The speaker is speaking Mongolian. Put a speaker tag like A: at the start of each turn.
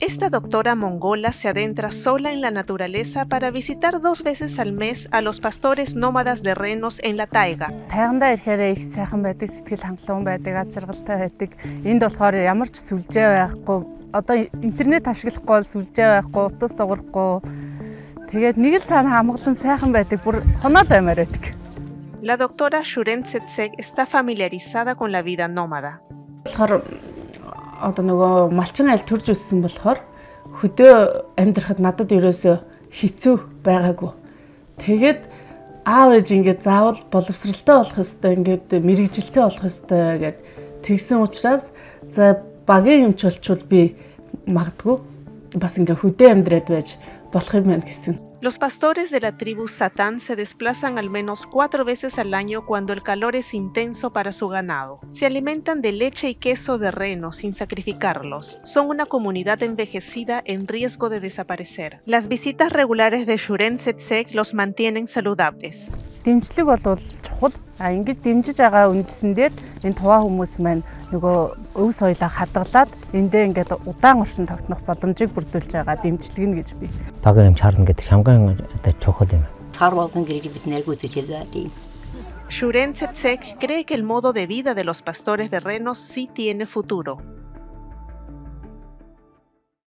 A: Esta doctora mongola se adentra sola en la naturaleza para visitar 2 veces al mes a los pastores nómadas de renos en la taiga.
B: Тайгандаа ирэхээр их сайхан байдаг, сэтгэл хангалуун байдаг, аз жаргалтай байдаг. Энд болохоор ямар ч сүлжээ байхгүй, одоо интернет ашиглахгүй бол сүлжээ байхгүй, утас дуурахгүй. Тэгээд нэг л цаана хамглан сайхан байдаг, бүр хоноод баймаар байдаг.
A: La doctora Shuren Tsetsek está familiarizada con la vida nómada.
B: болохоор одоо нөгөө малчин айл төрж өссөн болохоор хөдөө амьдрахад надад ерөөсөө хэцүү байгаагүй. Тэгээд аав ээж ингээд заавал боловсралтай болох ёстой, ингээд мэрэгжилтэй болох ёстой гэд тэгсэн учраас за багийн юмч болчвол би магадгүй бас ингээд хөдөө амьдраад байж болох юм байна гэсэн.
A: Los pastores de la tribu Satán se desplazan al menos 4 veces al año cuando el calor es intenso para su ganado. Se alimentan de leche y queso de reno sin sacrificarlos. Son una comunidad envejecida en riesgo de desaparecer. Las visitas regulares de Shuren Tsetsek los mantienen saludables.
B: Дэмжлэг бол чухал. Ингэж дэмжиж байгаа үндсэн дээр энэ тухайн хүмүүс маань нөгөө өв соёлоо хадгалаад эндээ ингээд удаан оршин тогтнох боломжийг бүрдүүлж байгаа дэмжлэг нь гэж би.
C: Багийн юм чарна гэдэг хамгийн одоо чухал юм.
D: Цар болгон гэрийг бид нэргүүцэж хэлбэдэг.
A: Shuren Tsetsek cree que el modo de vida de los pastores de renos sí tiene futuro.